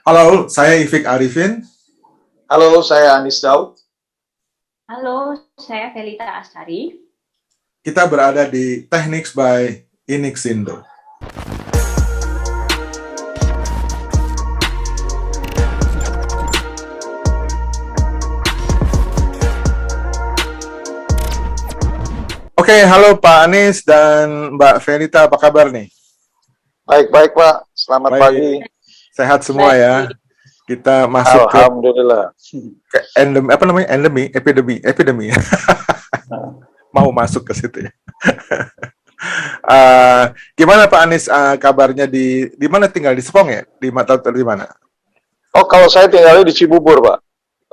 Halo, saya Ifik Arifin. Halo, saya Anis Daud. Halo, saya Felita Astari. Kita berada di Techniques by Inixindo. Oke, halo Pak Anis dan Mbak Felita, apa kabar nih? Baik-baik, Pak. Selamat Baik, pagi. sehat semua Baik. ya. Kita masuk ke Alhamdulillah. endemi, apa namanya? Epidemi. Mau masuk ke situ ya. Gimana Pak Anis kabarnya di mana tinggal di Sepong ya? Di mana? Oh, kalau saya tinggalnya di Cibubur, Pak.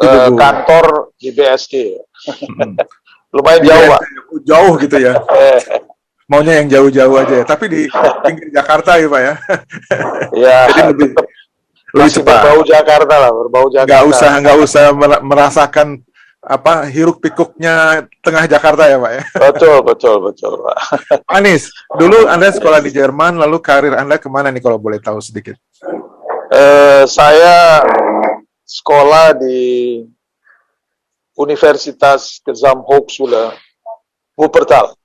Cibubur. Kantor di BSD. Hmm. Lumayan Di jauh, Pak. jauh gitu ya. Maunya yang jauh-jauh aja ya. Tapi di pinggir Jakarta ya Pak ya. Ya, Jadi lebih masih cepat. berbau Jakarta lah, berbau Jakarta. Nggak usah merasakan apa hiruk pikuknya tengah Jakarta ya Pak ya. Betul, Pak. Anis, dulu Anda sekolah di Jerman, lalu karir Anda kemana nih kalau boleh tahu sedikit? Saya sekolah di Universitas Gesamthochschule Wuppertal.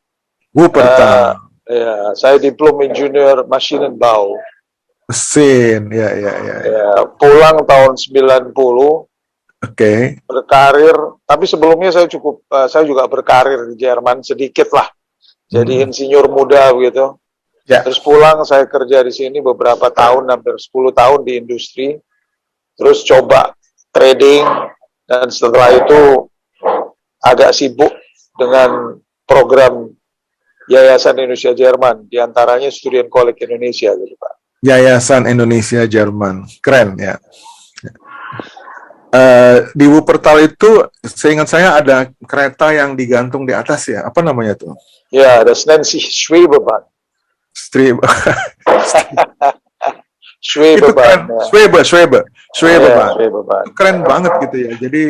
Wuppertal. Ya, saya diplom ingenieur Maschinenbau. Mesin, ya. Ya, pulang tahun 90. Oke. Berkarir, tapi sebelumnya saya juga berkarir di Jerman sedikit lah, jadi insinyur muda begitu. Ya. Terus pulang saya kerja di sini beberapa tahun, hampir 10 tahun di industri, terus coba trading, dan setelah itu agak sibuk dengan program Yayasan Indonesia Jerman, diantaranya Studienkolleg Indonesia gitu Pak. Yayasan Indonesia Jerman, keren ya. Di Wuppertal itu, seingat saya ada kereta yang digantung di atas ya. Apa namanya tuh? Ya, das nennt sich Schwebebahn. Schwebebahn. Schwebebahn. Schwebebahn. Keren banget gitu ya. Jadi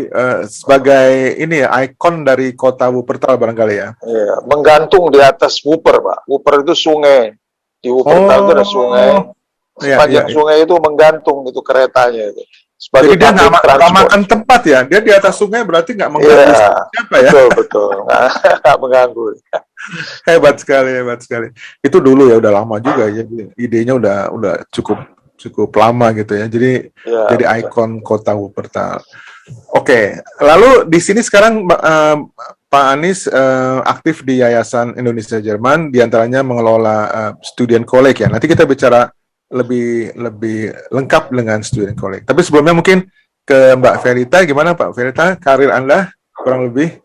sebagai ini ya ikon dari kota Wuppertal barangkali ya. Ya, menggantung di atas Wupper, Pak. Wupper itu sungai. Di Wuppertal itu ada sungai. Sepanjang sungai itu menggantung itu keretanya itu. Jadi dia nggak makan tempat ya, dia di atas sungai berarti nggak mengganggu siapa ya? Betul, nggak mengganggu. Hebat sekali. Itu dulu ya, udah lama juga ya, idenya udah cukup lama gitu ya. Jadi ikon kota Wuppertal. Oke, lalu di sini sekarang Pak Anis aktif di Yayasan Indonesia Jerman, diantaranya mengelola Studienkolleg ya. Nanti kita bicara lebih lengkap dengan Studienkolleg. Tapi sebelumnya mungkin ke Mbak Felita, gimana Pak Felita, karir Anda kurang lebih?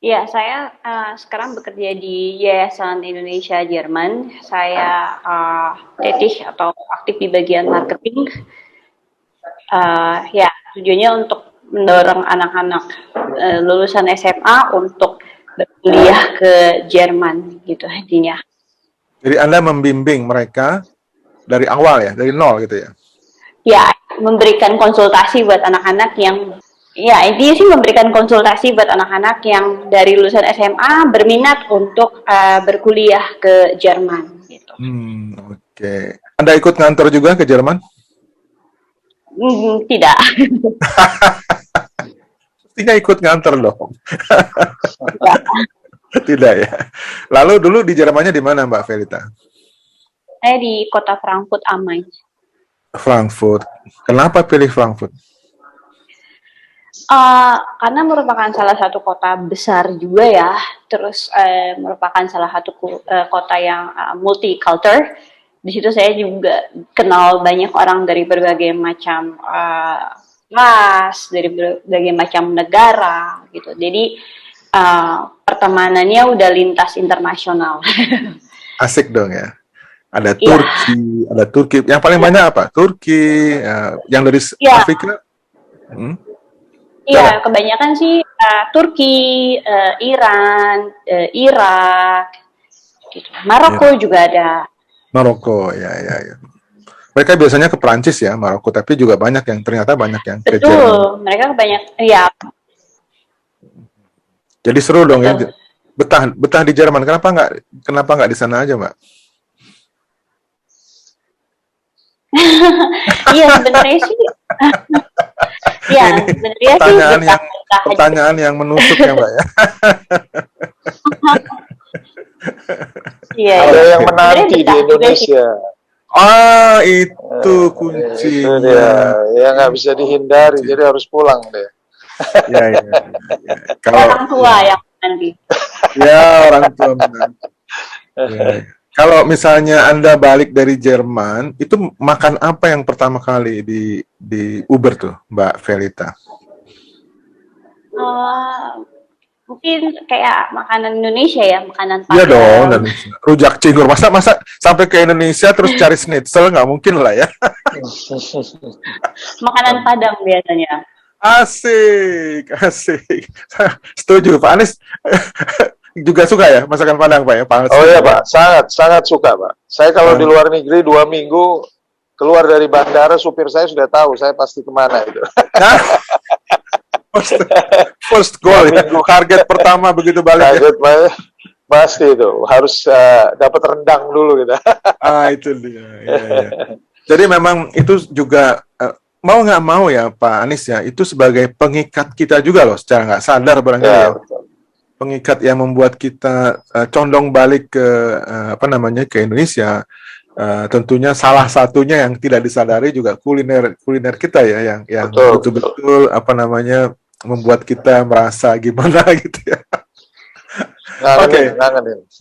Ya, saya sekarang bekerja di Yayasan Indonesia Jerman. Saya tetis atau aktif di bagian marketing. Ya, tujuannya untuk mendorong anak-anak lulusan SMA untuk berkuliah ke Jerman, gitu intinya. Jadi Anda membimbing mereka dari awal ya, dari nol gitu ya? Ya, memberikan konsultasi buat anak-anak yang, ya intinya sih memberikan konsultasi buat anak-anak yang dari lulusan SMA berminat untuk berkuliah ke Jerman. Gitu. Oke. Anda ikut ngantor juga ke Jerman? Tidak. Tidak ikut ngantor dong. Tidak ya. Lalu dulu di Jermannya di mana Mbak Felita? Saya di kota Frankfurt am Main. Frankfurt. Kenapa pilih Frankfurt? Karena merupakan salah satu kota besar juga ya. Terus merupakan salah satu kota yang multicultural. Di situ saya juga kenal banyak orang dari berbagai macam ras, dari berbagai macam negara gitu. Jadi pertemanannya udah lintas internasional. Asik dong ya. Ada Turki, ada Turki. Yang paling banyak apa? Turki, yang dari Afrika? Iya, kebanyakan sih Turki, Iran, Irak, gitu. Maroko juga ada. Maroko, ya. Mereka biasanya ke Prancis ya, Maroko, tapi juga ternyata banyak yang ke Jerman. Betul, mereka kebanyakan, ya. Jadi seru dong ya, betah di Jerman. Kenapa nggak di sana aja, Mbak? Iya sebenarnya sih, ya Ini sebenarnya sih pertanyaan yang betah-betah aja. pertanyaan yang menusuk ya Mbak ya. Iya, Ada iya. yang Sebenarnya menanti di betah juga sih. Indonesia. Ah, itu Itu dia, kuncinya. ya nggak bisa dihindari, Kunci. jadi harus pulang deh. Ya, ya, ya. Kalau Orang tua ya, yang nanti. ya orang tua menanti. Ya, ya. Kalau misalnya Anda balik dari Jerman, itu makan apa yang pertama kali di Uber tuh, Mbak Felita? Eh, mungkin kayak makanan Indonesia ya, makanan Iya dong, Padang. Indonesia. Rujak cingur. Masa sampai ke Indonesia terus cari schnitzel nggak mungkin lah ya. Makanan Padang biasanya. Asik, asik. Setuju, Pak Anies juga suka ya masakan Padang, Pak ya, Pak Oh Anies iya ya. Pak, sangat suka Pak. Saya kalau di Ah. luar negeri 2 minggu keluar dari bandara, supir saya sudah tahu saya pasti kemana itu. Nah, first, first goal ya, 2 minggu target pertama begitu balik ya. kaget Pak, pasti itu harus dapat rendang dulu gitu. Ah, itu dia. Ya, ya. Jadi memang itu juga mau nggak mau ya Pak Anies ya, itu sebagai pengikat kita juga loh, secara nggak sadar barangkali ya. Ya, betul. Pengikat yang membuat kita condong balik ke apa namanya ke Indonesia. Tentunya salah satunya yang tidak disadari juga kuliner kita ya, yang Betul. betul-betul apa namanya membuat kita merasa gimana gitu ya. Oke.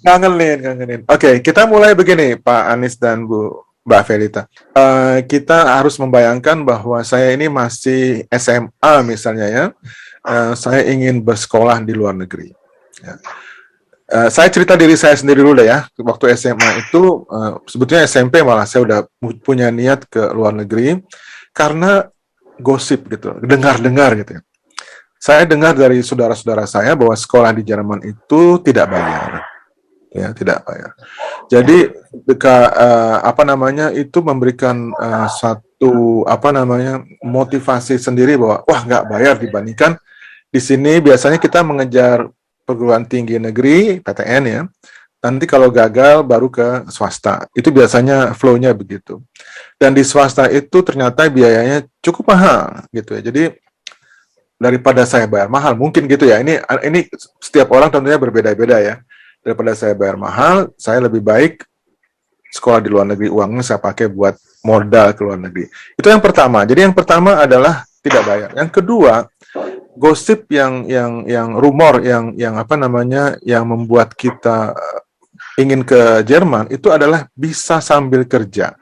Ngangenin. Oke, kita mulai begini, Pak Anies dan Mbak Felita. Kita harus membayangkan bahwa saya ini masih SMA misalnya ya. Saya ingin bersekolah di luar negeri. Ya. Saya cerita diri saya sendiri dulu deh ya. Waktu SMA itu, sebetulnya SMP malah saya udah punya niat ke luar negeri karena gosip gitu, dengar-dengar gitu ya. Saya dengar dari saudara-saudara saya bahwa sekolah di Jerman itu tidak bayar, ya tidak bayar. Jadi, apa namanya itu memberikan satu apa namanya motivasi sendiri bahwa wah nggak bayar dibandingkan di sini biasanya kita mengejar perguruan tinggi negeri PTN ya. Nanti kalau gagal baru ke swasta. Itu biasanya flow-nya begitu. Dan di swasta itu ternyata biayanya cukup mahal gitu ya. Jadi daripada saya bayar mahal, mungkin gitu ya. Ini setiap orang tentunya berbeda-beda ya. Daripada saya bayar mahal, saya lebih baik sekolah di luar negeri, uangnya saya pakai buat modal ke luar negeri. Itu yang pertama. Jadi yang pertama adalah tidak bayar. Yang kedua, gosip yang rumor yang apa namanya yang membuat kita ingin ke Jerman itu adalah bisa sambil kerja.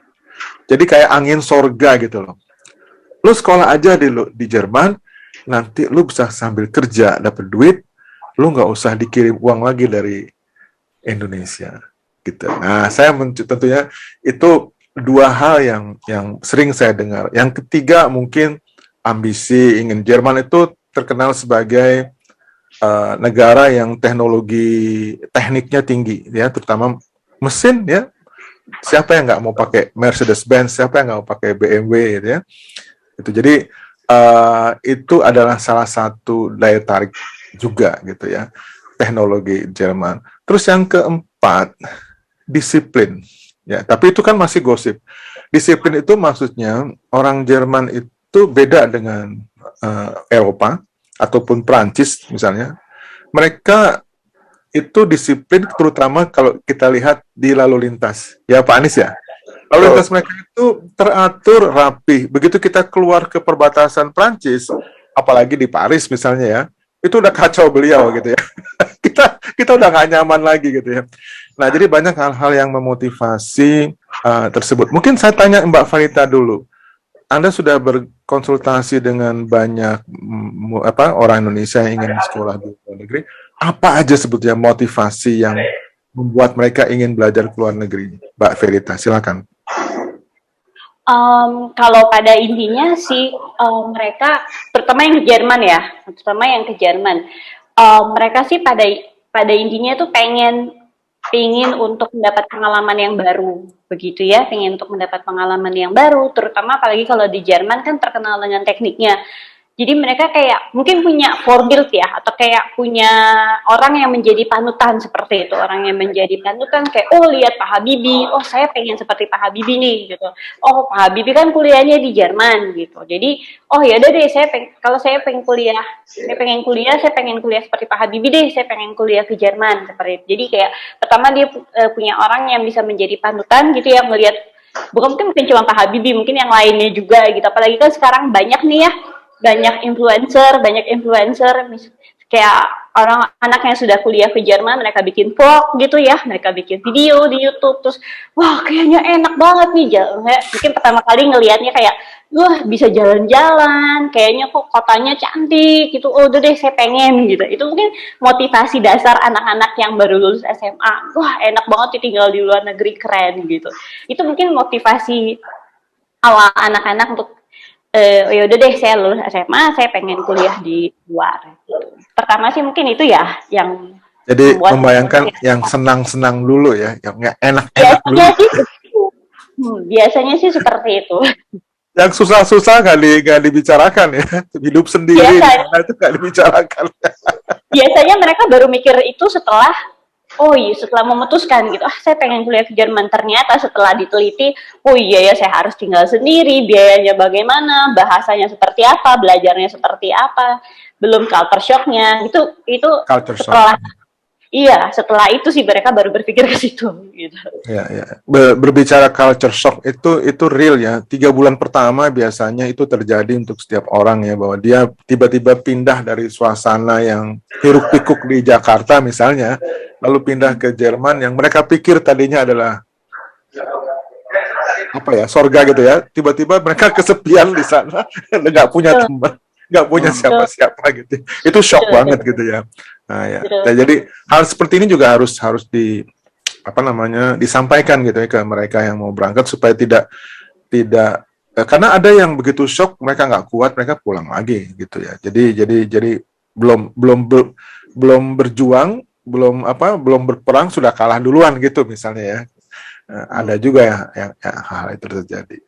Jadi kayak angin sorga gitu loh. Lu sekolah aja di Jerman, nanti lu bisa sambil kerja dapat duit, lu nggak usah dikirim uang lagi dari Indonesia gitu. Nah, saya tentunya itu dua hal yang sering saya dengar. Yang ketiga mungkin ambisi ingin Jerman itu terkenal sebagai negara yang tekniknya tinggi ya, terutama mesin ya. Siapa yang nggak mau pakai Mercedes-Benz, siapa yang nggak mau pakai BMW gitu ya. Itu jadi itu adalah salah satu daya tarik juga gitu ya, teknologi Jerman. Terus yang keempat, disiplin ya, tapi itu kan masih gosip. Disiplin itu maksudnya orang Jerman itu beda dengan Eropa ataupun Prancis misalnya. Mereka itu disiplin terutama kalau kita lihat di lalu lintas. Ya Pak Anies ya. Lalu lintas mereka itu teratur rapi. Begitu kita keluar ke perbatasan Prancis, apalagi di Paris misalnya ya, itu udah kacau beliau gitu ya. kita udah nggak nyaman lagi gitu ya. Nah, jadi banyak hal-hal yang memotivasi tersebut. Mungkin saya tanya Mbak Farita dulu. Anda sudah berkonsultasi dengan banyak orang Indonesia yang ingin sekolah di luar negeri. Apa aja sebetulnya motivasi yang membuat mereka ingin belajar ke luar negeri? Mbak Farita, silakan. Kalau pada intinya sih mereka, terutama yang ke Jerman ya, mereka sih pada intinya tuh pengen untuk mendapat pengalaman yang baru, begitu ya, pengen untuk mendapat pengalaman yang baru, terutama apalagi kalau di Jerman kan terkenal dengan tekniknya. Jadi mereka kayak mungkin punya forbuild ya, atau kayak punya orang yang menjadi panutan seperti itu, orang yang menjadi panutan kayak, oh lihat Pak Habibie, oh saya pengen seperti Pak Habibie nih gitu. Oh Pak Habibie kan kuliahnya di Jerman gitu. Jadi oh ya udah deh kalau saya pengen kuliah, saya pengen kuliah seperti Pak Habibie deh, saya pengen kuliah ke Jerman seperti itu. Jadi kayak pertama dia punya orang yang bisa menjadi panutan gitu ya, melihat bukan mungkin cuma Pak Habibie, mungkin yang lainnya juga gitu. Apalagi kan sekarang banyak nih ya, banyak influencer kayak orang anak yang sudah kuliah ke Jerman, mereka bikin vlog gitu ya, mereka bikin video di YouTube, terus wah kayaknya enak banget nih, mungkin pertama kali ngelihatnya kayak wah bisa jalan-jalan, kayaknya kok kotanya cantik gitu, oh udah deh saya pengen gitu. Itu mungkin motivasi dasar anak-anak yang baru lulus SMA, wah enak banget sih tinggal di luar negeri, keren gitu. Itu mungkin motivasi awal anak-anak untuk ya udah deh saya lulus SMA, saya pengen kuliah di luar. Pertama sih mungkin itu ya yang Jadi membuat membayangkan yang senang-senang dulu ya, yang enak-enak dulu. biasanya sih biasanya sih seperti itu. Yang susah-susah nggak dibicarakan ya, hidup sendiri di sana itu nggak dibicarakan. Biasanya mereka baru mikir itu setelah oh iya, setelah memutuskan gitu, saya pengen kuliah ke Jerman, ternyata setelah diteliti, oh iya ya saya harus tinggal sendiri, biayanya bagaimana, bahasanya seperti apa, belajarnya seperti apa, belum culture shocknya, itu Culture setelah shock. iya, setelah itu sih mereka baru berpikir ke situ gitu. Ya, ya. Berbicara culture shock itu real ya. 3 bulan pertama biasanya itu terjadi untuk setiap orang ya, bahwa dia tiba-tiba pindah dari suasana yang hiruk pikuk di Jakarta misalnya, lalu pindah ke Jerman yang mereka pikir tadinya adalah apa ya, sorga gitu ya. Tiba-tiba mereka kesepian di sana, nggak punya teman, nggak punya siapa-siapa gitu. Itu shock banget gitu ya. Nah, ya. Jadi hal seperti ini juga harus disampaikan gitu ya ke mereka yang mau berangkat supaya tidak karena ada yang begitu shock mereka nggak kuat, mereka pulang lagi gitu ya. Jadi belum berjuang, belum berperang sudah kalah duluan gitu misalnya ya. Ada juga yang hal itu terjadi.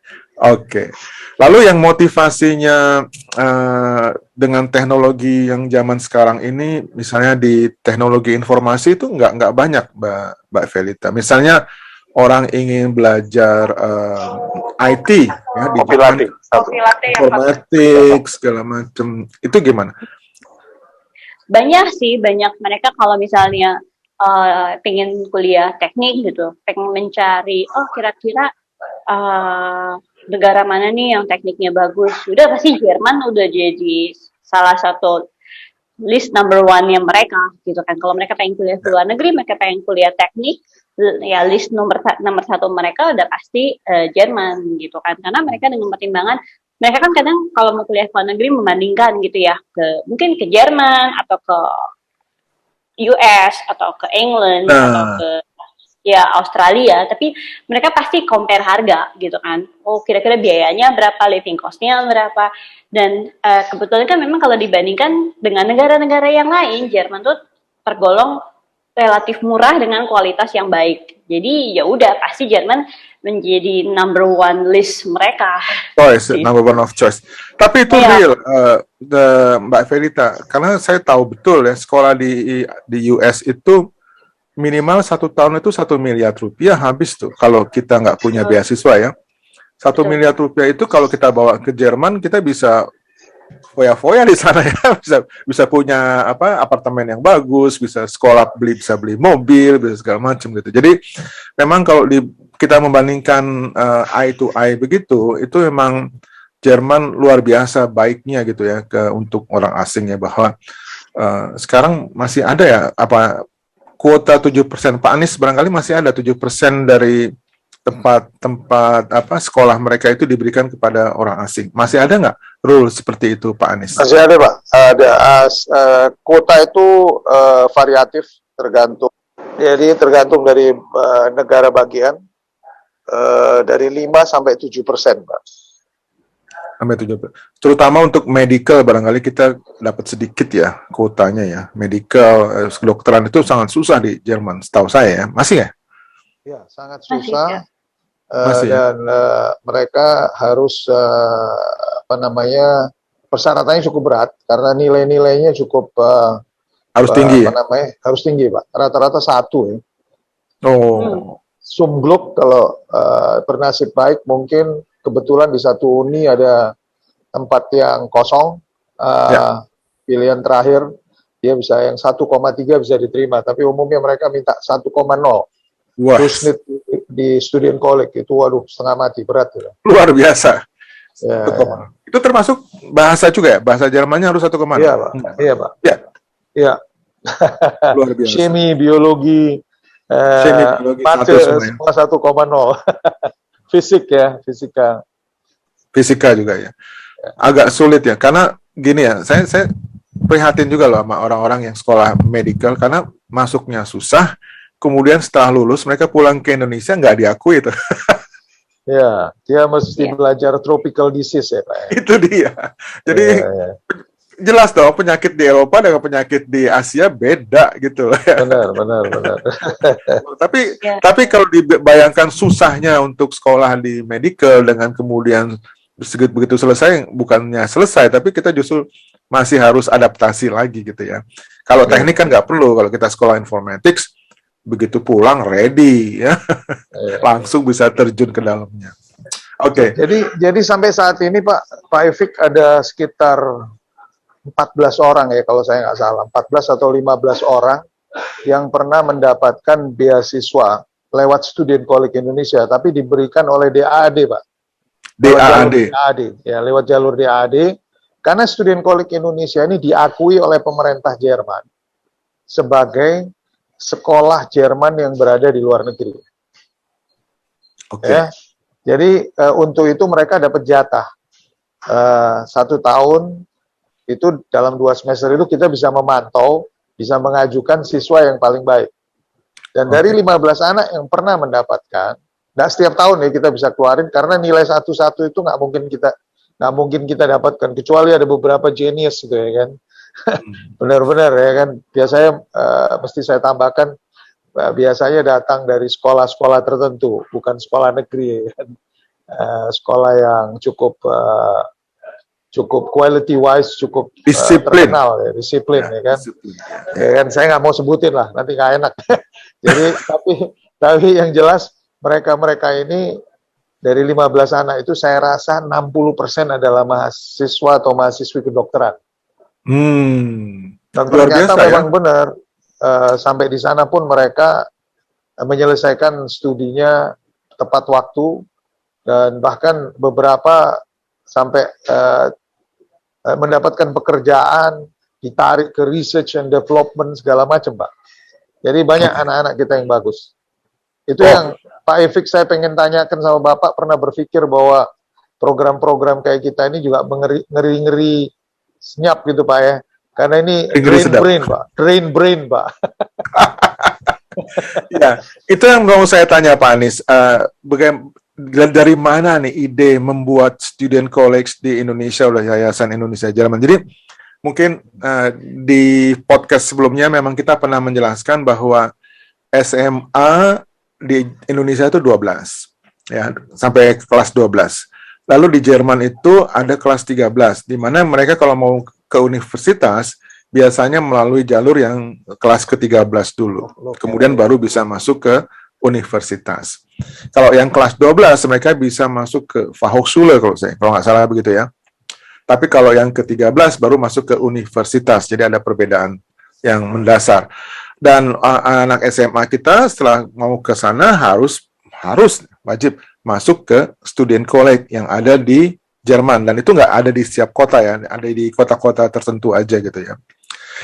Oke. Lalu yang motivasinya dengan teknologi yang zaman sekarang ini, misalnya di teknologi informasi itu nggak banyak, Mbak Felita. Misalnya orang ingin belajar IT ya di informatik segala macam, itu gimana? Banyak mereka kalau misalnya pengen kuliah teknik gitu, pengen mencari kira-kira negara mana nih yang tekniknya bagus, udah pasti Jerman udah jadi salah satu list number one-nya mereka gitu kan. Kalau mereka pengen kuliah di luar negeri, mereka pengen kuliah teknik, ya list nomor satu mereka udah pasti Jerman gitu kan, karena mereka dengan pertimbangan mereka kan kadang kalau mau kuliah ke luar negeri membandingkan gitu ya, mungkin ke Jerman atau ke US atau ke England atau ke Australia, tapi mereka pasti compare harga gitu kan. Oh kira-kira biayanya berapa, living cost-nya berapa, dan kebetulan kan memang kalau dibandingkan dengan negara-negara yang lain, Jerman tuh tergolong relatif murah dengan kualitas yang baik. Jadi ya udah pasti Jerman menjadi number one list mereka. Number one of choice. Tapi itu real, Mbak Felita, karena saya tahu betul ya sekolah di US itu minimal 1 tahun itu 1 miliar rupiah habis tuh kalau kita nggak punya beasiswa ya. 1 miliar rupiah itu kalau kita bawa ke Jerman kita bisa foya-foya di sana ya, bisa punya apartemen yang bagus, bisa sekolah bisa beli mobil, bisa segala macam gitu. Jadi memang kalau kita membandingkan eye to eye begitu, itu memang Jerman luar biasa baiknya gitu ya untuk orang asing ya, bahwa sekarang masih ada ya kuota 7%. Pak Anies barangkali masih ada 7% dari tempat sekolah mereka itu diberikan kepada orang asing. Masih ada nggak rule seperti itu, Pak Anies? Masih ada, Pak. Ada kuota itu variatif, tergantung. Jadi tergantung dari negara bagian, dari 5-7%, Pak. Sampai 7%. Terutama untuk medical barangkali kita dapat sedikit ya kuotanya ya. Medical, kedokteran itu sangat susah di Jerman, setahu saya ya. Masih ya? Ya, sangat susah. Masih, dan mereka harus persyaratannya cukup berat karena nilai-nilainya cukup harus tinggi. Harus tinggi, Pak. Rata-rata 1 ya. Oh. Sumgluk kalau bernasib baik mungkin kebetulan di satu uni ada tempat yang kosong, pilihan terakhir dia bisa yang 1,3 bisa diterima, tapi umumnya mereka minta 1,0. Terus di student college itu waduh setengah mati, berat ya. Luar biasa. Ya. Itu termasuk bahasa juga ya? Bahasa Jermannya harus 1,0? Iya, Pak. Iya, Pak. Iya. Luar biasa. Chemi, biologi, mate semua 1,0. Fisik ya, fisika juga ya. Agak sulit ya, karena gini ya, saya prihatin juga loh sama orang-orang yang sekolah medical, karena masuknya susah, kemudian setelah lulus mereka pulang ke Indonesia nggak diakui itu. Ya, dia mesti belajar tropical disease ya, Pak. Itu dia. Jadi jelas dong, penyakit di Eropa dengan penyakit di Asia beda gitu loh. Benar. Tapi kalau dibayangkan susahnya untuk sekolah di medical dengan kemudian begitu selesai, bukannya selesai, tapi kita justru masih harus adaptasi lagi gitu ya. Kalau teknik kan nggak perlu, kalau kita sekolah informatics, begitu pulang ready ya, langsung bisa terjun ke dalamnya. Oke. Jadi sampai saat ini Pak Efik ada sekitar 14 orang ya kalau saya nggak salah, 14 atau 15 orang yang pernah mendapatkan beasiswa lewat Student College Indonesia, tapi diberikan oleh DAAD, Pak. DAAD, ya, lewat jalur DAAD, karena Student College Indonesia ini diakui oleh pemerintah Jerman sebagai sekolah Jerman yang berada di luar negeri. Oke. Ya, jadi untuk itu mereka dapat jatah 1 tahun. Itu dalam 2 semester itu kita bisa memantau, bisa mengajukan siswa yang paling baik. Dan dari 15 anak yang pernah mendapatkan, nggak setiap tahun ya kita bisa keluarin, karena nilai 1-1 itu nggak mungkin kita dapatkan, kecuali ada beberapa genius gitu ya kan. Benar-benar ya kan. Biasanya mesti saya tambahkan, biasanya datang dari sekolah-sekolah tertentu, bukan sekolah negeri ya kan. Sekolah yang cukup quality wise, cukup terkenal ya, disiplin ya kan. Ya kan, saya nggak mau sebutin lah, nanti nggak enak. Jadi tapi yang jelas mereka ini dari 15 anak itu saya rasa 60% adalah mahasiswa atau mahasiswi kedokteran. Dan ternyata memang benar, sampai di sana pun mereka menyelesaikan studinya tepat waktu, dan bahkan beberapa sampai mendapatkan pekerjaan, ditarik ke research and development segala macam, Pak. Jadi banyak anak-anak kita yang bagus. Itu yang Pak Efik saya pengen tanyakan sama Bapak, pernah berpikir bahwa program-program kayak kita ini juga ngeri-ngeri senyap gitu Pak ya. Karena ini drain brain Pak. Ya, itu yang mau saya tanya Pak Anies. Dari mana nih ide membuat student college di Indonesia oleh Yayasan Indonesia Jerman? Jadi mungkin di podcast sebelumnya memang kita pernah menjelaskan bahwa SMA di Indonesia itu 12 ya, sampai kelas 12. Lalu di Jerman itu ada kelas 13, di mana mereka kalau mau ke universitas biasanya melalui jalur yang kelas ke-13 dulu. Kemudian baru bisa masuk ke universitas. Kalau yang kelas 12 mereka bisa masuk ke Fachhochschule kalau nggak salah begitu ya. Tapi kalau yang ke-13 baru masuk ke universitas. Jadi ada perbedaan yang mendasar. Dan anak SMA kita setelah mau ke sana harus wajib masuk ke student college yang ada di Jerman, dan itu nggak ada di setiap kota ya, ada di kota-kota tertentu aja gitu ya.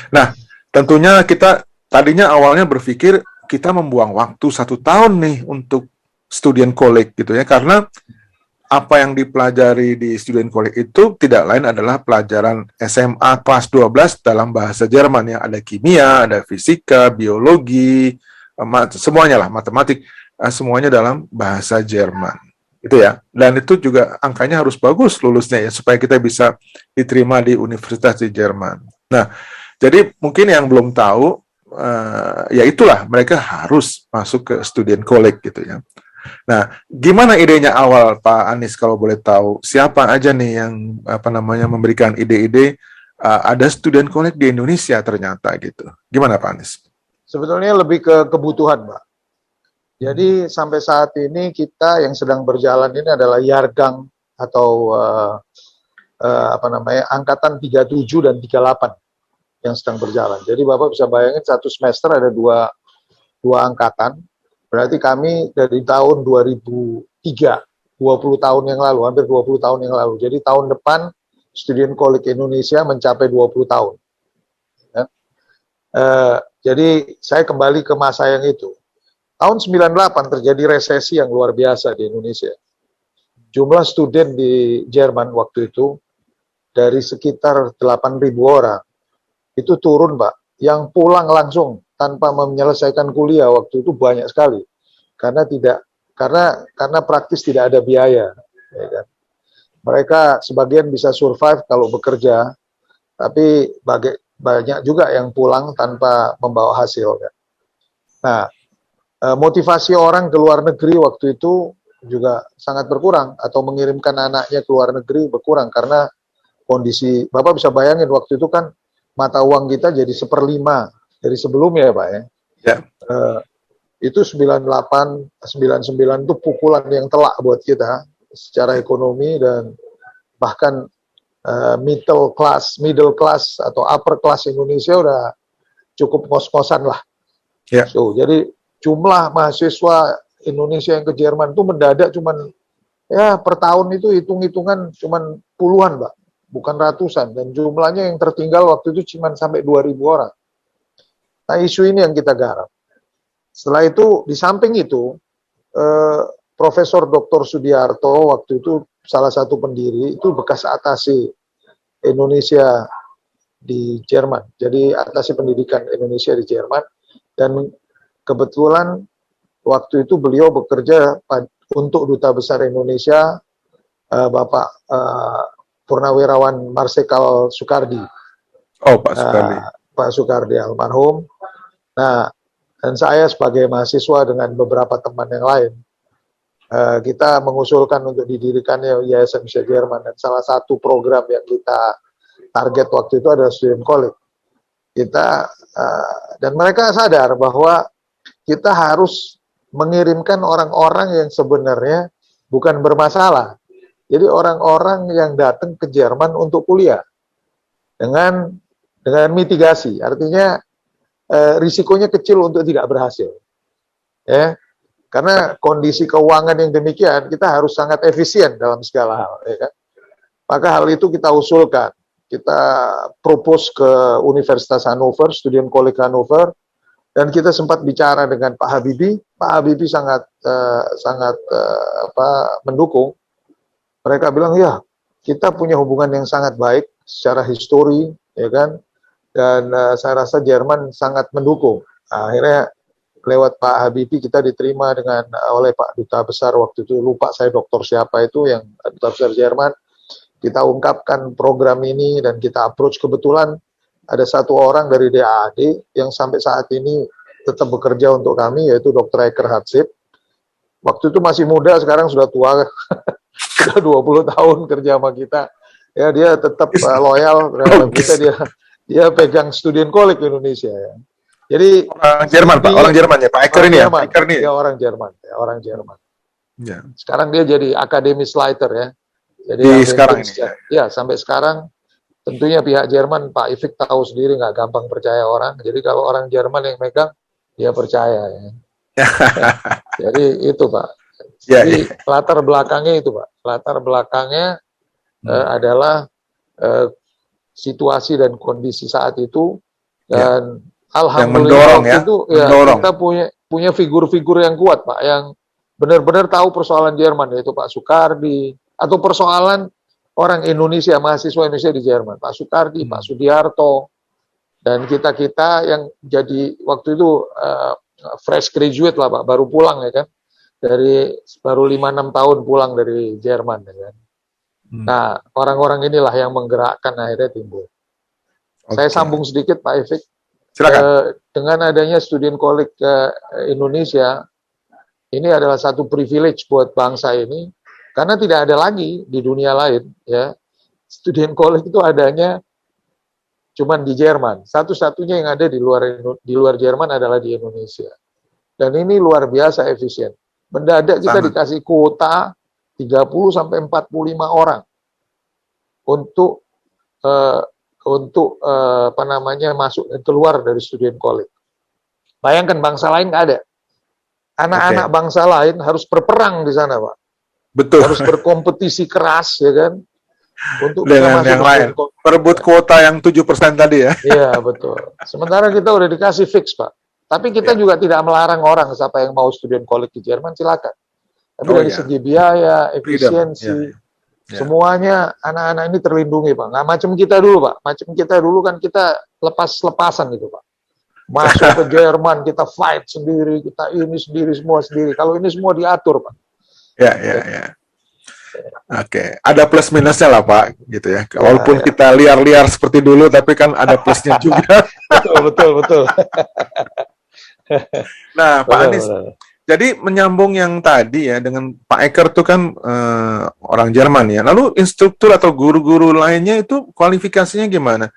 Nah, tentunya kita tadinya awalnya berpikir kita membuang waktu 1 tahun nih untuk student college gitu ya, karena apa yang dipelajari di student college itu tidak lain adalah pelajaran SMA kelas 12 dalam bahasa Jerman ya, ada kimia, ada fisika, biologi, semuanya lah, matematik, semuanya dalam bahasa Jerman. Itu ya. Dan itu juga angkanya harus bagus lulusnya ya, supaya kita bisa diterima di universitas di Jerman. Nah, jadi mungkin yang belum tahu, ya itulah, mereka harus masuk ke student college gitu ya. Nah, gimana idenya awal Pak Anies kalau boleh tahu? Siapa aja nih yang memberikan ide-ide? Ada student college di Indonesia ternyata gitu. Gimana Pak Anies? Sebetulnya lebih ke kebutuhan, Pak. Jadi sampai saat ini kita yang sedang berjalan ini adalah Yargang atau angkatan 37 dan 38 yang sedang berjalan. Jadi Bapak bisa bayangin satu semester ada dua angkatan. Berarti kami dari tahun 2003, 20 tahun yang lalu, hampir 20 tahun yang lalu. Jadi tahun depan Student College Indonesia mencapai 20 tahun. Ya. Jadi saya kembali ke masa yang itu. Tahun 98 terjadi resesi yang luar biasa di Indonesia. Jumlah student di Jerman waktu itu dari sekitar 8.000 orang itu turun, Pak. Yang pulang langsung tanpa menyelesaikan kuliah waktu itu banyak sekali. Karena praktis tidak ada biaya. Ya kan? Mereka sebagian bisa survive kalau bekerja, tapi banyak juga yang pulang tanpa membawa hasil. Ya. Nah, motivasi orang ke luar negeri waktu itu juga sangat berkurang, atau mengirimkan anaknya ke luar negeri berkurang karena kondisi. Bapak bisa bayangin waktu itu kan mata uang kita jadi 1/5 dari sebelumnya ya Pak ya. Ya. Itu 98, 99 itu pukulan yang telak buat kita secara ekonomi, dan bahkan middle class atau upper class Indonesia udah cukup ngos-ngosan lah. Ya. So, jadi jumlah mahasiswa Indonesia yang ke Jerman itu mendadak cuman ya per tahun itu hitung-hitungan cuman puluhan, Pak, bukan ratusan, dan jumlahnya yang tertinggal waktu itu cuman sampai 2.000 orang. Nah, isu ini yang kita garap. Setelah itu, di samping itu, Profesor Dr. Sudiarto waktu itu salah satu pendiri, itu bekas atase Indonesia di Jerman. Jadi atase pendidikan Indonesia di Jerman, dan kebetulan waktu itu beliau bekerja untuk Duta Besar Indonesia, Bapak Purnawirawan Marsikal Soekardi. Oh, Pak Soekardi. Pak Soekardi almarhum. Nah, dan saya sebagai mahasiswa dengan beberapa teman yang lain, kita mengusulkan untuk didirikannya Yayasan Indonesia Jerman, dan salah satu program yang kita target waktu itu adalah Student College. Dan mereka sadar bahwa kita harus mengirimkan orang-orang yang sebenarnya bukan bermasalah. Jadi orang-orang yang datang ke Jerman untuk kuliah dengan mitigasi, artinya risikonya kecil untuk tidak berhasil. Ya. Karena kondisi keuangan yang demikian, kita harus sangat efisien dalam segala hal. Ya kan? Maka hal itu kita usulkan. Kita propose ke Universitas Hannover, Student College Hannover, dan kita sempat bicara dengan Pak Habibie. Pak Habibie sangat mendukung. Mereka bilang, ya, kita punya hubungan yang sangat baik secara histori, ya kan? Dan saya rasa Jerman sangat mendukung. Akhirnya lewat Pak Habibie kita diterima oleh Pak Duta Besar waktu itu, lupa saya dokter siapa itu yang Duta Besar Jerman. Kita ungkapkan program ini dan kita approach. Kebetulan ada satu orang dari DAAD yang sampai saat ini tetap bekerja untuk kami, yaitu Dr. Eker Hatsip. Waktu itu masih muda, sekarang sudah tua, sudah 20 tahun kerja sama kita. Ya, dia tetap loyal terhadap kita. Dia pegang Student College Indonesia ya. Jadi orang Jerman, Pak, orang Jerman ya, Pak Eker ini ya. Pak Eker ini. Ya, orang Jerman. Ya. Sekarang dia jadi akademis Leiter ya. Jadi sekarang ini. Ya, sampai sekarang tentunya pihak Jerman, Pak Ifik tahu sendiri, nggak gampang percaya orang. Jadi kalau orang Jerman yang megang, dia percaya ya. Jadi itu Pak. Jadi latar belakangnya itu Pak. Latar belakangnya adalah situasi dan kondisi saat itu, dan alhamdulillah itu kita punya figur-figur yang kuat Pak, yang benar-benar tahu persoalan Jerman, yaitu Pak Soekardi, atau persoalan orang Indonesia, mahasiswa Indonesia di Jerman, Pak Soekardi, Pak Sudiarto, dan kita yang jadi waktu itu fresh graduate lah Pak, baru pulang ya kan, baru 5-6 tahun pulang dari Jerman ya kan. Nah, orang-orang inilah yang menggerakkan, akhirnya timbul. Saya sambung sedikit Pak Ifik. Silakan. Dengan adanya Student College Indonesia, Ini adalah satu privilege buat bangsa ini, karena tidak ada lagi di dunia lain, ya. Student college itu adanya cuman di Jerman. Satu-satunya yang ada di luar Jerman adalah di Indonesia. Dan ini luar biasa efisien. Mendadak kita dikasih kuota 30 sampai 45 orang untuk masuk dan keluar dari student college. Bayangkan bangsa lain nggak ada. Anak-anak bangsa lain harus berperang di sana, Pak. Betul. Harus berkompetisi keras, ya kan? Untuk dengan yang lain. Perebut kuota yang 7% tadi ya. Iya, betul. Sementara kita udah dikasih fix, Pak. Tapi kita juga tidak melarang orang, siapa yang mau student college di Jerman, silakan. Tapi dari segi biaya, efisiensi, semuanya anak-anak ini terlindungi, Pak. Nggak macam kita dulu, Pak. Macam kita dulu kan kita lepas-lepasan gitu, Pak. Masuk ke Jerman, kita fight sendiri, kita ini sendiri, semua sendiri. Kalau ini semua diatur, Pak. Ya. Oke, ada plus minusnya lah Pak, gitu ya. Walaupun kita liar-liar seperti dulu, tapi kan ada plusnya juga. Betul. Nah, Pak Anies, jadi menyambung yang tadi ya, dengan Pak Eker tuh kan orang Jerman ya. Lalu instruktur atau guru-guru lainnya itu kualifikasinya gimana?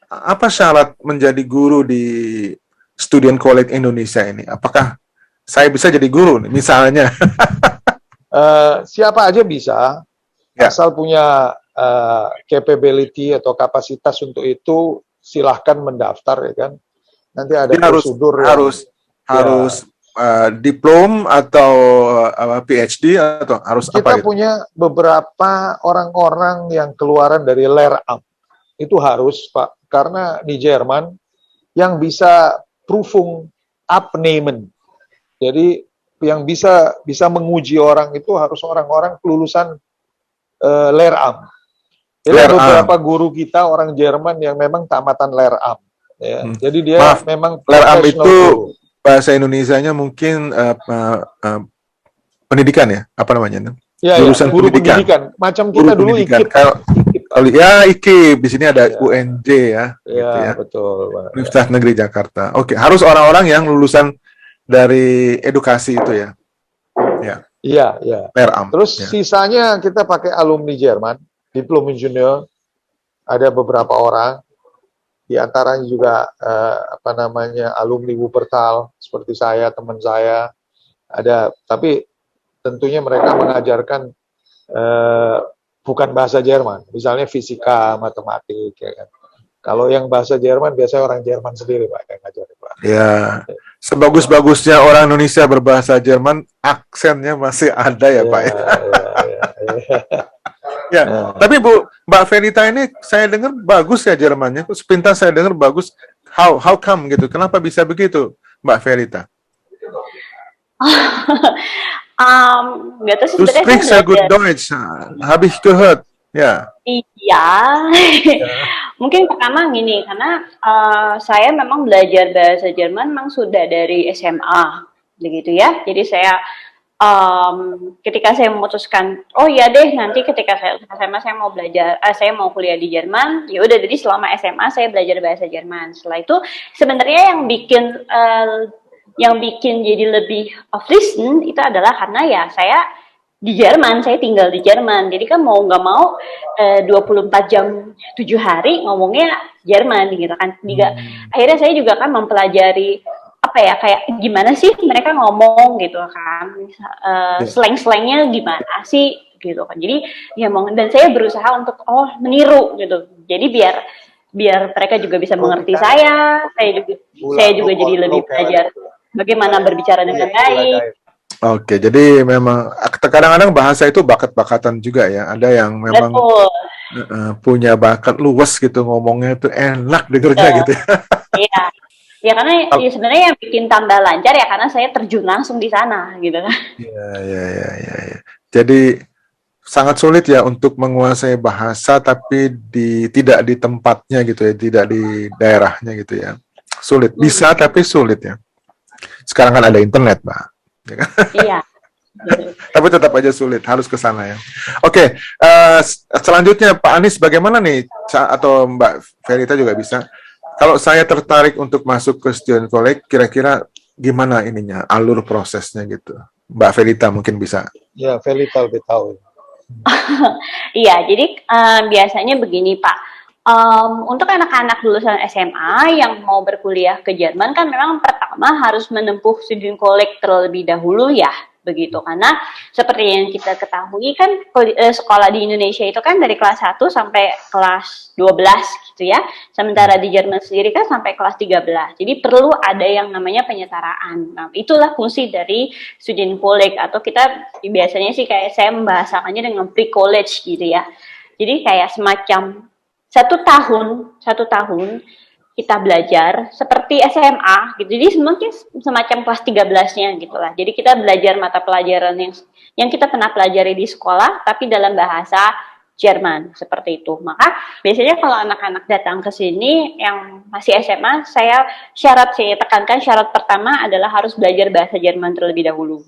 Apa syarat menjadi guru di Student College Indonesia ini? Apakah saya bisa jadi guru misalnya? Siapa aja bisa, asal punya capability atau kapasitas untuk itu, silahkan mendaftar, ya kan. Nanti ada prosedur harus diplom atau PhD atau harus kita apa? Kita punya beberapa orang-orang yang keluaran dari Lehramt. Itu harus, Pak, karena di Jerman yang bisa Prüfung abnehmen. Jadi yang bisa menguji orang itu harus orang-orang kelulusan Lehramt. Jadi beberapa guru kita orang Jerman yang memang tamatan Lehramt. Ya. Jadi dia memang Lehramt itu guru. Bahasa Indonesianya mungkin pendidikan ya, apa namanya? Ya, jurusan guru pendidikan. Macam kita dulu IKIP. Kalau ya IKIP, di sini ada UNJ ya. Gitu ya. Betul. Universitas Negeri Jakarta. Oke, harus orang-orang yang lulusan dari edukasi itu ya. Iya. Lehramt. Terus sisanya kita pakai alumni Jerman, diplom ingenieur. Ada beberapa orang, di antaranya juga alumni Wuppertal seperti saya, teman saya. Ada, tapi tentunya mereka mengajarkan bukan bahasa Jerman, misalnya fisika, matematik, ya kan. Kalau yang bahasa Jerman biasanya orang Jerman sendiri, Pak, yang ngajarin, Pak. Ya, sebagus-bagusnya orang Indonesia berbahasa Jerman, aksennya masih ada ya, Pak. Tapi Mbak Verita ini saya dengar bagus ya Jermannya. Sepintas saya dengar bagus. How come gitu? Kenapa bisa begitu, Mbak Verita? Nggak tahu sih sebenarnya. Du sprichst sehr gut Deutsch, habe ich gehört. Ya. Iya. Mungkin pertama gini, karena saya memang belajar bahasa Jerman memang sudah dari SMA, begitu ya. Jadi saya ketika saya memutuskan, oh ya deh nanti ketika saya SMA saya mau belajar, saya mau kuliah di Jerman, ya udah jadi selama SMA saya belajar bahasa Jerman. Setelah itu sebenarnya yang bikin jadi lebih fließend itu adalah karena ya saya di Jerman, saya tinggal di Jerman. Jadi kan mau nggak mau 24 jam 7 hari ngomongnya Jerman gitu kan. Akhirnya saya juga kan mempelajari kayak gimana sih mereka ngomong gitu kan. Slang-slangnya gimana sih gitu kan. Jadi ya dan saya berusaha untuk meniru gitu. Jadi biar mereka juga bisa mengerti saya juga jadi lebih belajar bagaimana berbicara dengan baik. Oke, jadi memang kadang-kadang bahasa itu bakat-bakatan juga ya. Ada yang memang punya bakat luas gitu, ngomongnya itu enak dengernya gitu. Iya. Ya karena sebenarnya yang bikin tambah lancar ya karena saya terjun langsung di sana gitu kan. Iya. Jadi sangat sulit ya untuk menguasai bahasa tapi tidak di tempatnya gitu ya, tidak di daerahnya gitu ya. Sulit. Bisa tapi sulit ya. Sekarang kan ada internet, Mbak. Iya. Tapi tetap aja sulit, harus ke sana ya. Oke, selanjutnya Pak Anies bagaimana nih, atau Mbak Verita juga bisa. Kalau saya tertarik untuk masuk ke student college, kira-kira gimana ininya, alur prosesnya gitu? Mbak Felita mungkin bisa. Ya, Felita lebih tahu. Iya, jadi biasanya begini Pak, untuk anak-anak lulusan SMA yang mau berkuliah ke Jerman kan memang pertama harus menempuh studi kolek terlebih dahulu ya, begitu. Karena seperti yang kita ketahui kan sekolah di Indonesia itu kan dari kelas 1 sampai kelas 12 gitu ya. Sementara di Jerman sendiri kan sampai kelas 13. Jadi perlu ada yang namanya penyetaraan. Nah, itulah fungsi dari student college atau kita biasanya sih kayak saya membahasakannya dengan pre-college gitu ya. Jadi kayak semacam satu tahun kita belajar seperti SMA gitu. Jadi mungkin semacam kelas 13-nya gitu lah. Jadi kita belajar mata pelajaran yang kita pernah pelajari di sekolah tapi dalam bahasa Jerman seperti itu. Maka biasanya kalau anak-anak datang ke sini yang masih SMA, saya tekankan syarat pertama adalah harus belajar bahasa Jerman terlebih dahulu.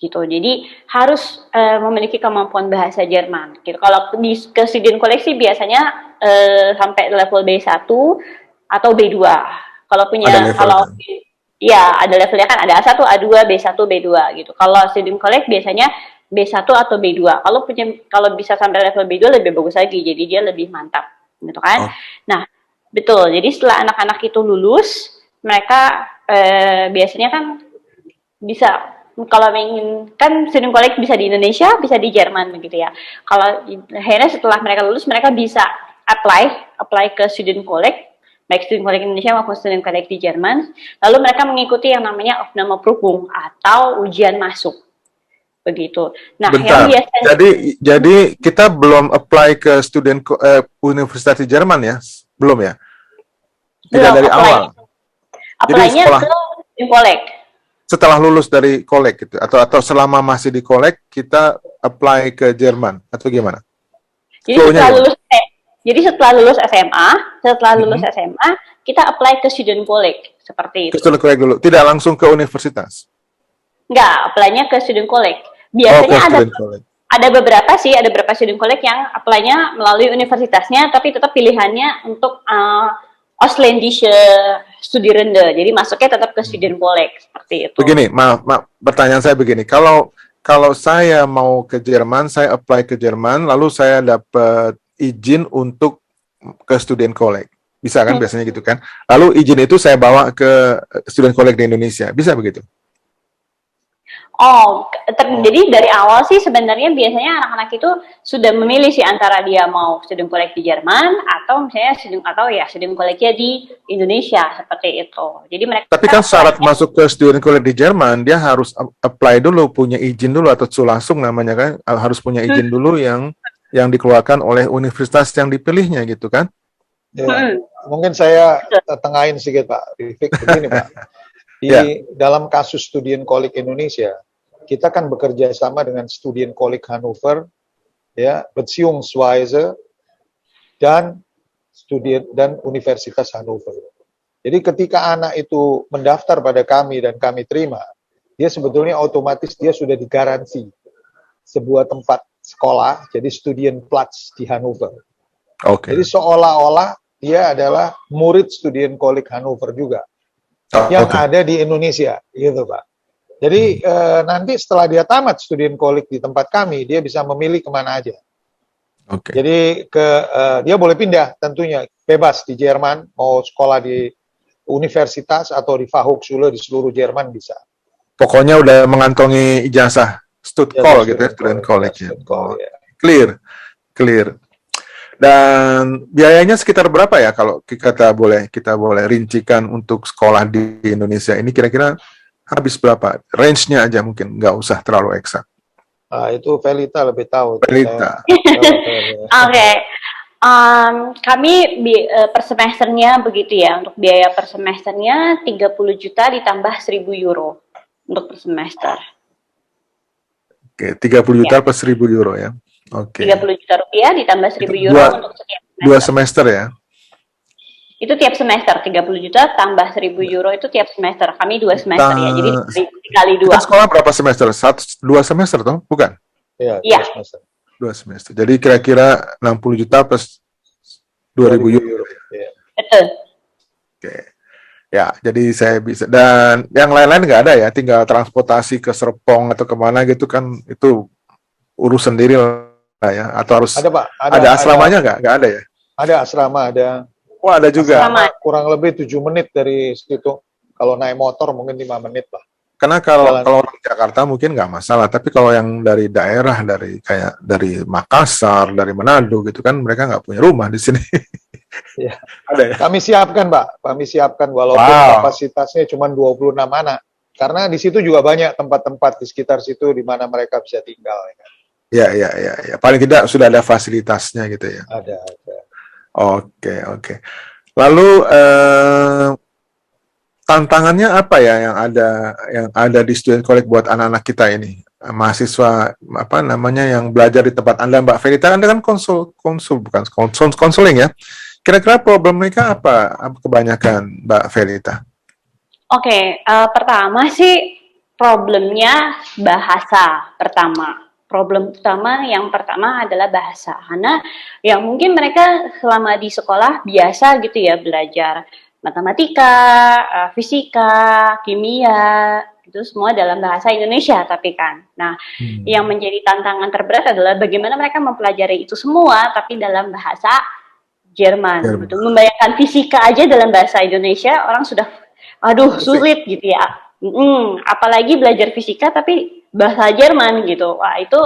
Gitu. Jadi harus memiliki kemampuan bahasa Jerman. Gitu. Kalau ke student koleksi biasanya sampai level B1 atau B2. Kalau punya ya ada levelnya kan ada A1, A2, B1, B2 gitu. Kalau student collect biasanya B1 atau B2. Kalau bisa sampai level B2 lebih bagus lagi. Jadi dia lebih mantap gitu kan. Nah, betul. Jadi setelah anak-anak itu lulus, mereka biasanya kan bisa kalau ingin kan student collect bisa di Indonesia, bisa di Jerman begitu ya. Kalau akhirnya setelah mereka lulus, mereka bisa apply ke student collect, baik student collect Indonesia maupun student collect di Jerman. Lalu mereka mengikuti yang namanya Aufnahmeprüfung atau ujian masuk. Begitu. Nah, bentar. Yang biasanya Jadi kita belum apply ke universitas di Jerman ya? Belum ya? Tidak dari awal. Apply-nya ke student collect. Setelah lulus dari kolek gitu atau selama masih di kolek kita apply ke Jerman atau gimana? Jadi setelah lulus SMA kita apply ke student collect seperti itu. Ke student collect dulu, tidak langsung ke universitas. Enggak, apply-nya ke student collect. Biasanya ada beberapa student collect yang apply-nya melalui universitasnya tapi tetap pilihannya untuk Ausländische Studierende. Jadi masuknya tetap ke student collect seperti itu. Begini, maaf, pertanyaan saya begini. Kalau saya mau ke Jerman, saya apply ke Jerman, lalu saya dapat izin untuk ke student collect. Bisa kan biasanya gitu kan? Lalu izin itu saya bawa ke student collect di Indonesia. Bisa begitu? Jadi dari awal sih sebenarnya biasanya anak-anak itu sudah memilih sih antara dia mau student collect di Jerman atau misalnya student collect-nya di Indonesia seperti itu. Jadi mereka. Tapi kan syarat masuk ke student collect di Jerman dia harus apply dulu, punya izin dulu atau langsung namanya kan harus punya izin dulu yang dikeluarkan oleh universitas yang dipilihnya gitu kan? Ya, mungkin saya tengahin sedikit Pak Rifik begini Pak. Dalam kasus student collect Indonesia, kita kan bekerja sama dengan student collect Hannover, ya, Beziehungsweise dan Universitas Hannover. Jadi ketika anak itu mendaftar pada kami dan kami terima, dia sebetulnya otomatis dia sudah digaransi sebuah tempat sekolah, jadi Studienplatz di Hannover. Jadi seolah-olah dia adalah murid student collect Hannover juga. Yang ada di Indonesia, gitu Pak. Jadi nanti setelah dia tamat student collect di tempat kami, dia bisa memilih kemana aja. Jadi dia boleh pindah tentunya, bebas di Jerman, mau sekolah di universitas atau di Fachhochschule di seluruh Jerman bisa. Pokoknya udah mengantongi ijazah Studcall gitu ya, student college. Clear. Dan biayanya sekitar berapa ya kalau kita boleh rincikan untuk sekolah di Indonesia ini kira-kira habis berapa? Range-nya aja mungkin, nggak usah terlalu eksak. Itu Felita lebih tahu. Felita. Kami per semesternya begitu ya, untuk biaya per semesternya 30 juta ditambah 1.000 euro untuk per semester. 30 juta per 1.000 euro ya. 30 juta rupiah ditambah 1.000 euro untuk setiap semester. 2 semester ya? Itu tiap semester, 30 juta tambah 1.000 euro itu tiap semester. Kami 2 semester ya, jadi dikali 2. Kita sekolah berapa semester? 2 semester toh? Bukan? Iya, 2 semester. 2 semester. Jadi kira-kira 60 juta plus 2.000 euro. Betul. Ya, jadi saya bisa, dan yang lain-lain nggak ada ya, tinggal transportasi ke Serpong atau kemana gitu kan, itu urus sendiri lah ya, atau harus Ada Pak, ada asramanya nggak? Nggak ada ya? ada asrama, ada Oh, ada juga. Sama. asrama kurang lebih 7 menit dari situ. Kalau naik motor mungkin 5 menit lah. Karena kalau Jalan. kalau orang Jakarta mungkin nggak masalah, tapi kalau yang dari daerah, dari kayak dari Makassar, dari Manado gitu kan, mereka nggak punya rumah di sini. Ya. Ada ya? Kami siapkan, Pak. Kami siapkan walaupun Wow. kapasitasnya cuma 26 anak. Karena di situ juga banyak tempat-tempat di sekitar situ di mana mereka bisa tinggal. Ya, ya, ya, ya. Paling tidak sudah ada fasilitasnya gitu ya. Ada. Oke, oke. Lalu tantangannya apa ya yang ada di Student College buat anak-anak kita ini, mahasiswa apa namanya yang belajar di tempat Anda, Mbak Felita? Anda kan bukan konseling ya. Kira-kira problem mereka apa kebanyakan, Mbak Felita? Oke, pertama sih problemnya bahasa pertama. Problem utama yang pertama adalah bahasa. Karena yang mungkin mereka selama di sekolah biasa gitu ya belajar matematika, fisika, kimia, itu semua dalam bahasa Indonesia tapi kan. Nah, yang menjadi tantangan terberat adalah bagaimana mereka mempelajari itu semua tapi dalam bahasa Jerman. Betul. Membayangkan fisika aja dalam bahasa Indonesia orang sudah aduh sulit gitu ya. Apalagi belajar fisika tapi bahasa Jerman gitu. Wah, itu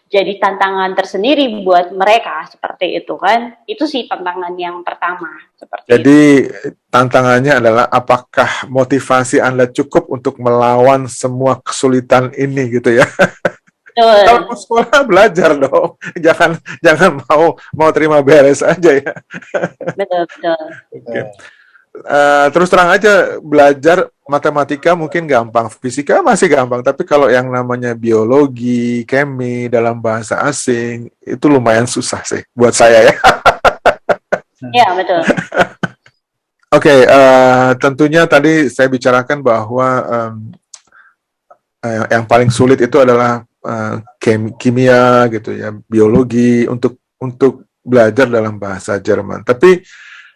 jadi tantangan tersendiri buat mereka seperti itu kan. Itu sih tantangan yang pertama seperti Jadi itu. tantangannya adalah apakah motivasi Anda cukup untuk melawan semua kesulitan ini gitu ya. Kalau mau sekolah belajar dong. Jangan mau terima beres aja ya. Betul. Okay. Terus terang aja, belajar matematika mungkin gampang, fisika masih gampang, tapi kalau yang namanya biologi, kemi dalam bahasa asing itu lumayan susah sih buat saya ya. Iya, betul. Oke, tentunya tadi saya bicarakan bahwa yang paling sulit itu adalah kimia gitu ya, biologi untuk belajar dalam bahasa Jerman. Tapi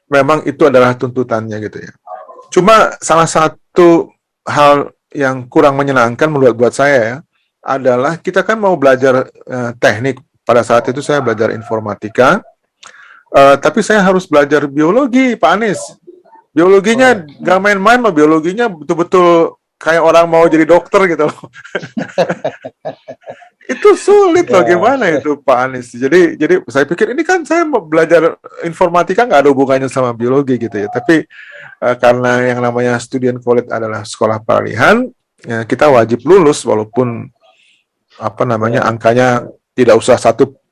memang itu adalah tuntutannya gitu ya. Cuma salah satu hal yang kurang menyenangkan buat saya ya, adalah kita kan mau belajar teknik. Pada saat itu saya belajar informatika, tapi saya harus belajar biologi, Pak Anies. Biologinya gak main-main loh, biologinya betul-betul kayak orang mau jadi dokter gitu loh. Itu sulit loh, gimana itu Pak Anies? Jadi saya pikir ini kan saya mau belajar informatika nggak ada hubungannya sama biologi gitu ya. Tapi karena yang namanya Student College adalah sekolah peralihan, ya, kita wajib lulus walaupun apa namanya angkanya tidak usah 1.0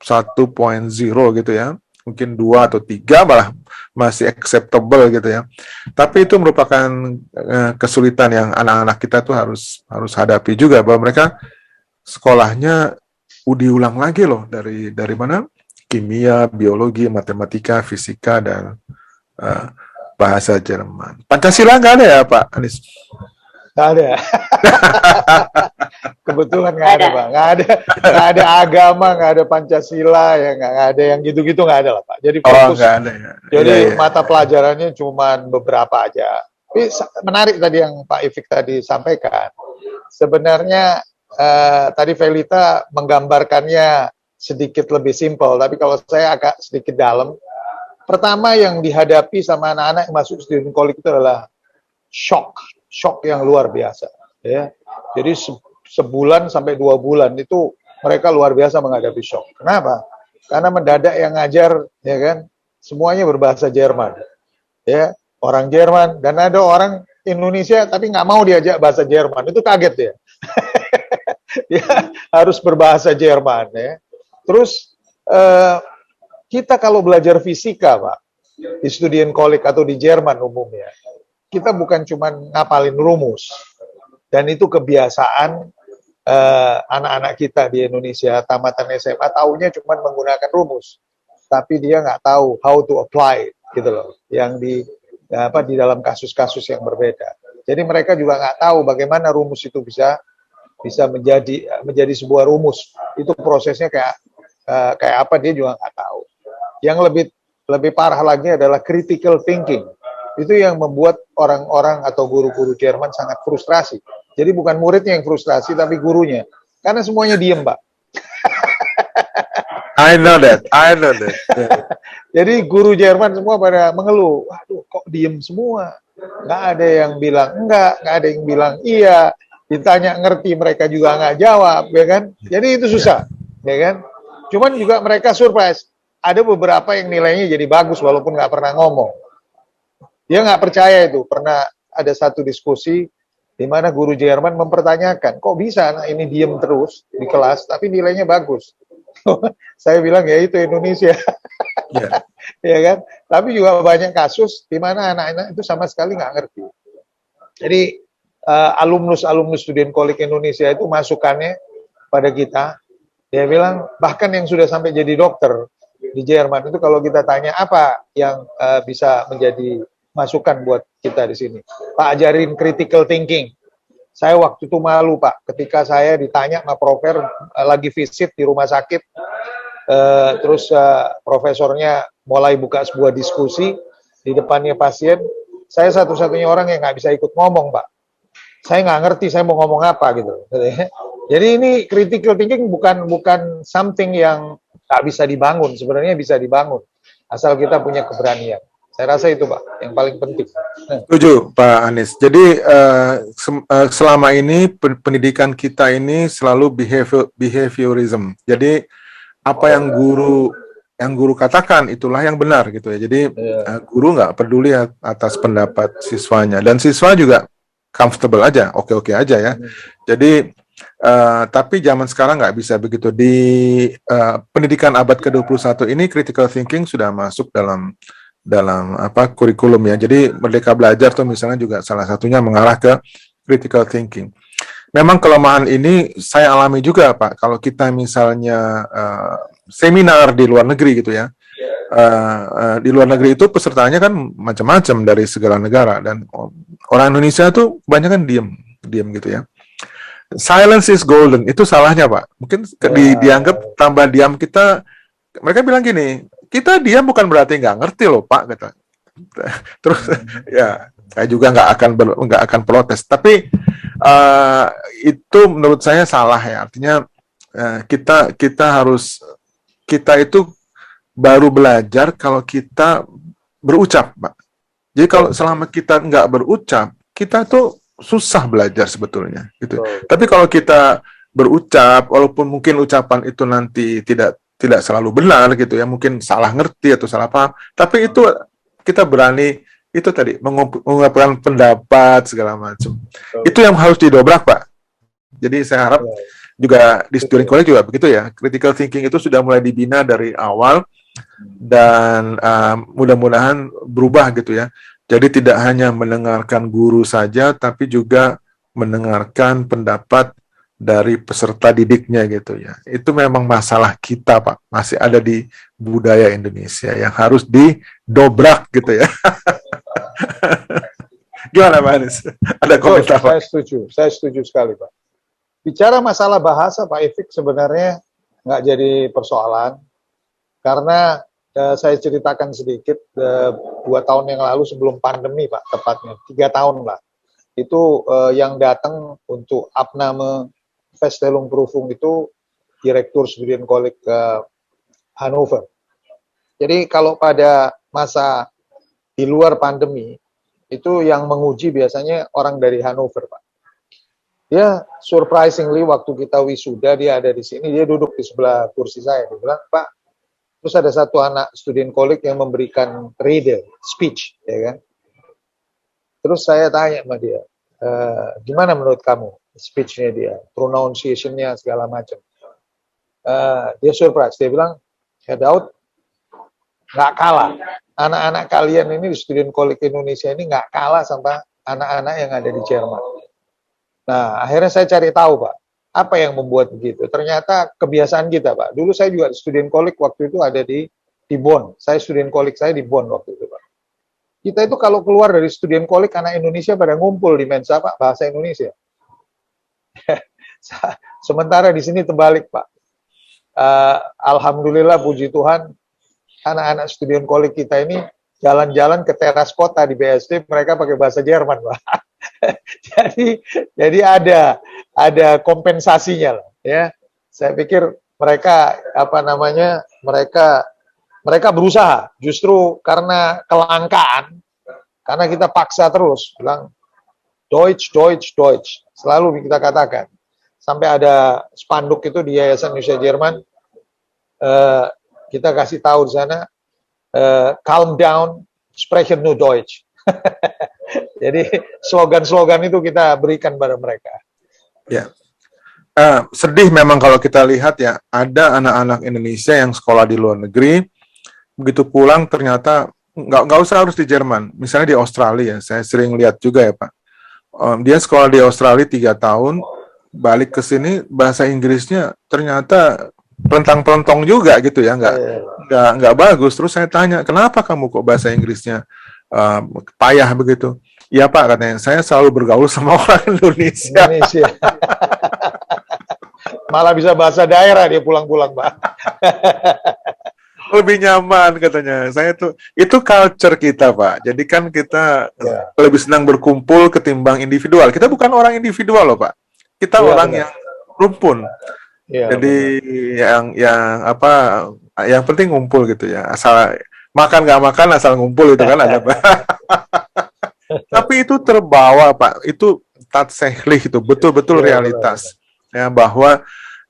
gitu ya. Mungkin 2 atau 3 malah masih acceptable gitu ya. Tapi itu merupakan kesulitan yang anak-anak kita tuh harus hadapi juga, bahwa mereka sekolahnya diulang lagi loh dari mana? Kimia, biologi, matematika, fisika, dan bahasa Jerman. Pancasila nggak ada ya Pak Anies? Nggak ada. Kebetulan nggak ada, Pak. Nggak ada agama, nggak ada Pancasila, ya nggak ada yang gitu-gitu, nggak ada lah, Pak. Jadi fokus. Nggak ada ya. Jadi mata pelajarannya cuma beberapa aja. Tapi menarik tadi yang Pak Ifik tadi sampaikan. Sebenarnya tadi Felita menggambarkannya sedikit lebih simpel, tapi kalau saya agak sedikit dalam. Pertama yang dihadapi sama anak-anak yang masuk student college itu adalah shock yang luar biasa. Ya, jadi sebulan sampai 2 bulan itu mereka luar biasa menghadapi shock. Kenapa? Karena mendadak yang ngajar, ya kan, semuanya berbahasa Jerman. Ya, orang Jerman, dan ada orang Indonesia tapi nggak mau diajak bahasa Jerman, itu kaget ya. Ya, harus berbahasa Jerman ya. Terus kita kalau belajar fisika, Pak, di student college atau di Jerman umumnya, kita bukan cuma ngapalin rumus, dan itu kebiasaan anak-anak kita di Indonesia tamatan SMA taunya cuma menggunakan rumus, tapi dia nggak tahu how to apply gitu loh, yang di dalam kasus-kasus yang berbeda. Jadi mereka juga nggak tahu bagaimana rumus itu bisa menjadi sebuah rumus. Itu prosesnya kayak apa dia juga nggak tahu. Yang lebih parah lagi adalah critical thinking. Itu yang membuat orang-orang atau guru-guru Jerman sangat frustrasi. Jadi bukan muridnya yang frustrasi, tapi gurunya. Karena semuanya diem, Pak. I know that. Jadi guru Jerman semua pada mengeluh. Waduh, kok diem semua? Nggak ada yang bilang enggak, nggak ada yang bilang iya. Ditanya ngerti, mereka juga nggak jawab, ya kan? Jadi itu susah, ya kan? Cuman juga mereka surprise. Ada beberapa yang nilainya jadi bagus walaupun nggak pernah ngomong. Dia nggak percaya itu. Pernah ada satu diskusi di mana guru Jerman mempertanyakan, kok bisa anak ini diem terus di kelas, tapi nilainya bagus. Saya bilang, ya itu Indonesia. Yeah. Ya kan? Tapi juga banyak kasus di mana anak-anak itu sama sekali nggak ngerti. Jadi alumnus student colleague Indonesia itu masukannya pada kita. Dia bilang, bahkan yang sudah sampai jadi dokter di Jerman itu kalau kita tanya apa yang bisa menjadi masukan buat kita di sini. Pak, ajarin critical thinking. Saya waktu itu malu, Pak, ketika saya ditanya sama profer lagi visit di rumah sakit, terus profesornya mulai buka sebuah diskusi di depannya pasien. Saya satu-satunya orang yang nggak bisa ikut ngomong, Pak. Saya nggak ngerti saya mau ngomong apa gitu. Jadi ini critical thinking bukan something yang nggak bisa dibangun. Sebenarnya bisa dibangun asal kita punya keberanian. Saya rasa itu, Pak, yang paling penting. Setuju, Pak Anies. Jadi selama ini pendidikan kita ini selalu behaviorism. Jadi apa yang guru katakan itulah yang benar gitu ya. Jadi guru nggak peduli atas pendapat siswanya, dan siswa juga comfortable aja, oke-oke aja ya. Jadi tapi zaman sekarang nggak bisa begitu. Di pendidikan abad ke-21 ini critical thinking sudah masuk dalam kurikulum ya. Jadi Merdeka Belajar tuh misalnya juga salah satunya mengarah ke critical thinking. Memang kelemahan ini saya alami juga, Pak. Kalau kita misalnya seminar di luar negeri gitu ya, di luar negeri itu pesertanya kan macam-macam dari segala negara, dan orang Indonesia tuh banyak kan diam gitu ya. Silence is golden, itu salahnya, Pak. Mungkin dianggap tambah diam kita. Mereka bilang gini, kita diam bukan berarti nggak ngerti loh, Pak, kata. Terus ya saya juga nggak akan protes, tapi itu menurut saya salah ya. Artinya kita itu baru belajar kalau kita berucap, Pak. Jadi kalau selama kita nggak berucap, kita tuh susah belajar sebetulnya gitu. Tapi kalau kita berucap, walaupun mungkin ucapan itu nanti tidak selalu benar gitu ya, mungkin salah ngerti atau salah paham, tapi itu kita berani itu tadi mengungkapkan pendapat segala macam. Itu yang harus didobrak, Pak. Jadi saya harap juga di student college juga begitu ya. Critical thinking itu sudah mulai dibina dari awal, dan mudah-mudahan berubah gitu ya. Jadi tidak hanya mendengarkan guru saja, tapi juga mendengarkan pendapat dari peserta didiknya gitu ya. Itu memang masalah kita, Pak. Masih ada di budaya Indonesia yang harus didobrak gitu ya. Gimana, Pak Anies? Ada komentar, Pak? Saya setuju sekali, Pak. Bicara masalah bahasa, Pak Ifik, sebenarnya nggak jadi persoalan, karena saya ceritakan sedikit, 2 tahun yang lalu sebelum pandemi, Pak, tepatnya 3 tahun lah, itu yang datang untuk Abname Feststellung itu Direktur Student College ke Hannover. Jadi kalau pada masa di luar pandemi, itu yang menguji biasanya orang dari Hannover, Pak. Dia surprisingly waktu kita wisuda, dia ada di sini, dia duduk di sebelah kursi saya. Dia bilang, Pak, terus ada satu anak student college yang memberikan speech, ya kan. Terus saya tanya sama dia, gimana menurut kamu speech-nya dia, pronunciation-nya segala macam. Dia surprise, dia bilang, ya Daud, nggak kalah. Anak-anak kalian ini di student college Indonesia ini nggak kalah sama anak-anak yang ada di Jerman. Nah, akhirnya saya cari tahu, Pak, apa yang membuat begitu. Ternyata kebiasaan kita, Pak. Dulu saya juga student college waktu itu ada di Bonn. Saya student college saya di Bonn waktu itu, Pak. Kita itu kalau keluar dari student college, anak Indonesia pada ngumpul di Mensa, Pak, bahasa Indonesia. Sementara di sini terbalik, Pak. Alhamdulillah, puji Tuhan, anak-anak student college kita ini jalan-jalan ke teras kota di BSD mereka pakai bahasa Jerman, Pak. jadi ada kompensasinya lah, ya. Saya pikir mereka mereka berusaha, justru karena kelangkaan, karena kita paksa terus bilang Deutsch, Deutsch, Deutsch, selalu kita katakan. Sampai ada spanduk itu di Yayasan Indonesia Jerman, kita kasih tahu di sana, calm down, sprechen nur Deutsch. Jadi slogan-slogan itu kita berikan pada mereka. Ya, sedih memang kalau kita lihat ya, ada anak-anak Indonesia yang sekolah di luar negeri, begitu pulang ternyata nggak usah harus di Jerman, misalnya di Australia, saya sering lihat juga ya Pak. Dia sekolah di Australia 3 tahun, balik ke sini bahasa Inggrisnya ternyata pelentang-pelentong juga gitu ya, nggak bagus. Terus saya tanya, kenapa kamu kok bahasa Inggrisnya payah begitu? Ya Pak, katanya, saya selalu bergaul sama orang Indonesia. Malah bisa bahasa daerah dia pulang-pulang, Pak. Lebih nyaman katanya. Saya tuh itu culture kita, Pak. Jadi kan kita lebih senang berkumpul ketimbang individual. Kita bukan orang individual loh, Pak. Kita orang yang rumpun. Jadi yang penting ngumpul gitu ya. Asal makan nggak makan asal ngumpul itu kan ada. Tapi itu terbawa, Pak. Itu tatsächlich itu betul-betul realitas. Ya, bahwa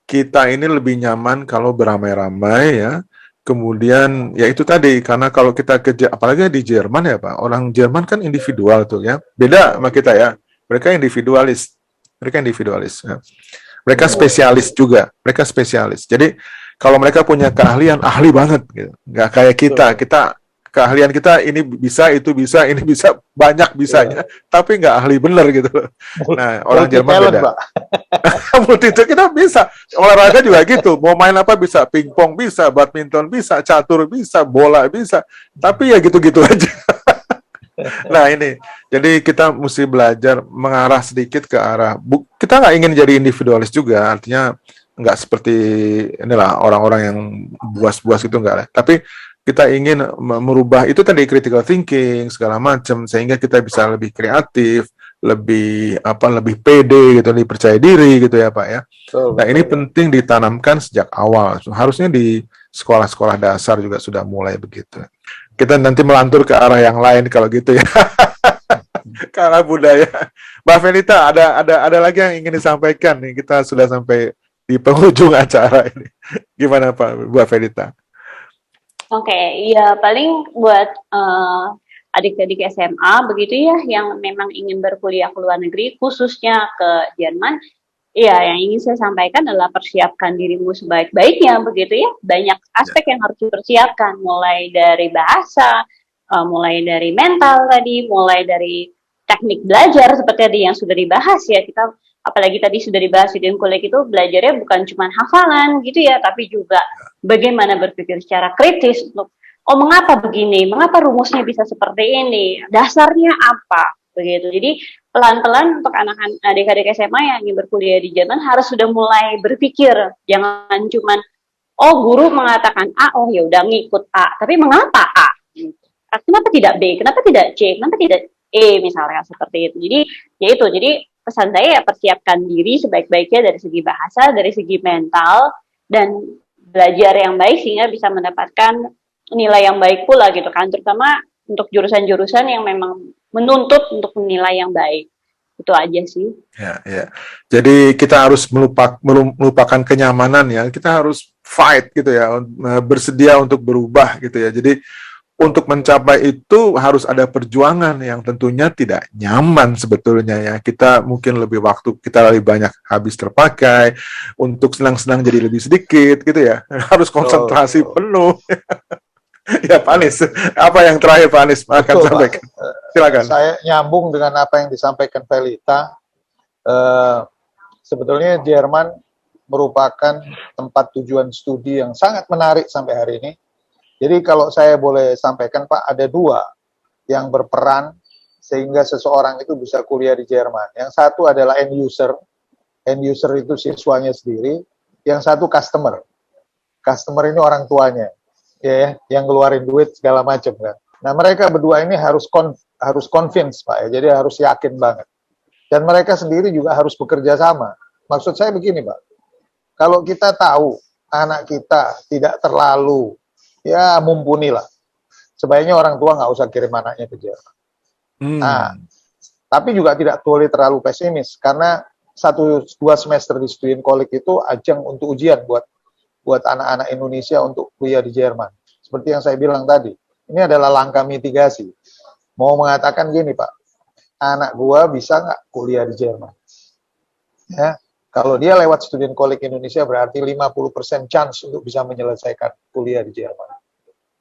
kita ini lebih nyaman kalau beramai-ramai ya. Kemudian ya itu tadi, karena kalau kita kerja apalagi di Jerman ya Pak, orang Jerman kan individual tuh ya, beda sama kita ya. Mereka individualis ya. Mereka spesialis juga, mereka spesialis. Jadi kalau mereka punya keahlian, ahli banget gitu. Nggak kayak kita keahlian kita ini bisa, itu bisa, ini bisa, banyak bisanya, tapi nggak ahli bener gitu. Nah, orang Jerman beda. Multi kita bisa, olahraga juga gitu, mau main apa bisa, pingpong bisa, badminton bisa, catur bisa, bola bisa, tapi ya gitu-gitu aja. Nah ini, jadi kita mesti belajar mengarah sedikit ke arah, kita nggak ingin jadi individualis juga, artinya nggak seperti inilah orang-orang yang buas-buas gitu nggak lah, tapi kita ingin merubah itu tadi critical thinking segala macam sehingga kita bisa lebih kreatif, lebih pede gitu, lebih percaya diri gitu ya Pak ya. Nah ini penting ditanamkan sejak awal. Harusnya di sekolah-sekolah dasar juga sudah mulai begitu. Kita nanti melantur ke arah yang lain kalau gitu ya. Ke arah budaya. Mbak Fenita, ada lagi yang ingin disampaikan nih. Kita sudah sampai di penghujung acara ini. Gimana Pak, Mbak Fenita? Oke, ya paling buat adik-adik SMA begitu ya, yang memang ingin berkuliah ke luar negeri, khususnya ke Jerman. Ya, yang ingin saya sampaikan adalah persiapkan dirimu sebaik-baiknya, begitu ya. Banyak aspek yang harus dipersiapkan, mulai dari bahasa, mulai dari mental tadi, mulai dari teknik belajar seperti tadi yang sudah dibahas ya. Kita apalagi tadi sudah dibahas di kuliah itu, belajarnya bukan cuma hafalan gitu ya, tapi juga bagaimana berpikir secara kritis untuk mengapa begini, mengapa rumusnya bisa seperti ini, dasarnya apa begitu. Jadi pelan-pelan untuk anak-anak adik-adik SMA yang ingin berkuliah di Jerman harus sudah mulai berpikir, jangan cuman guru mengatakan A, ya udah ngikut A, tapi mengapa A? Kenapa tidak B? Kenapa tidak C? Kenapa tidak E misalnya seperti itu. Jadi pesan saya ya persiapkan diri sebaik-baiknya dari segi bahasa, dari segi mental, dan belajar yang baik sehingga bisa mendapatkan nilai yang baik pula gitu kan, terutama untuk jurusan-jurusan yang memang menuntut untuk nilai yang baik. Itu aja sih. Ya. Jadi kita harus melupakan kenyamanan ya. Kita harus fight gitu ya, bersedia untuk berubah gitu ya. Jadi untuk mencapai itu harus ada perjuangan yang tentunya tidak nyaman sebetulnya ya. Kita mungkin kita lebih banyak habis terpakai, untuk senang-senang jadi lebih sedikit gitu ya. Harus konsentrasi penuh. Ya Pak Anies, apa yang terakhir Pak Anies akan sampaikan? Silakan. Saya nyambung dengan apa yang disampaikan Felita. Sebetulnya Jerman merupakan tempat tujuan studi yang sangat menarik sampai hari ini. Jadi kalau saya boleh sampaikan Pak, ada 2 yang berperan sehingga seseorang itu bisa kuliah di Jerman. Yang satu adalah end user itu siswanya sendiri. Yang satu customer ini orang tuanya. Ya, yang ngeluarin duit segala macam kan. Nah, mereka berdua ini harus convince, Pak, ya. Jadi harus yakin banget. Dan mereka sendiri juga harus bekerja sama. Maksud saya begini, Pak. Kalau kita tahu anak kita tidak terlalu, ya mumpuni lah. Sebaiknya orang tua nggak usah kirim anaknya ke Jerman. Nah, tapi juga tidak boleh terlalu pesimis. Karena 1-2 semester di student college itu ajang untuk ujian buat anak-anak Indonesia untuk kuliah di Jerman. Seperti yang saya bilang tadi, ini adalah langkah mitigasi. Mau mengatakan gini, Pak, anak gua bisa nggak kuliah di Jerman? Ya, kalau dia lewat student college Indonesia berarti 50% chance untuk bisa menyelesaikan kuliah di Jerman.